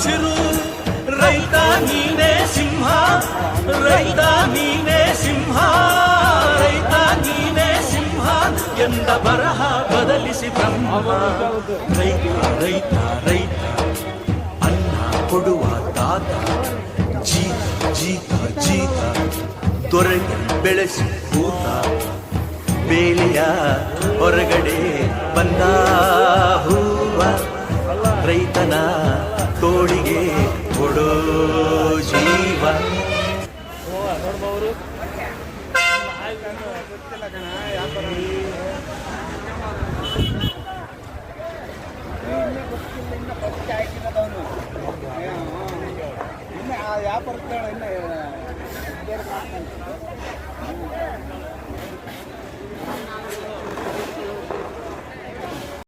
ಉಸಿರು ರೈತ ನೀನೇ ಸಿಂಹ, ರೈತ ನೀನೇ ಸಿಂಹ, ರೈತ ನೀನೇ ಸಿಂಹ ಎಂದ ಬರಹ ಬದಲಿಸಿ ಬ್ರಹ್ಮ. ರೈತ ರೈತ ರೈತ ಅನ್ನ ಕೊಡುವ ತಾತ, ಜೀತ ಜೀತ ಜೀತ ದೊರೆಗೆ ಬೆಳೆಸಿ ಕೂತ, ಬೇಲಿಯ ಹೊರಗಡೆ ಬಂದ ಹೂವ, ರೈತನ ತೋಳಿಗೆ ಕೊಡೋ ಜೀವ.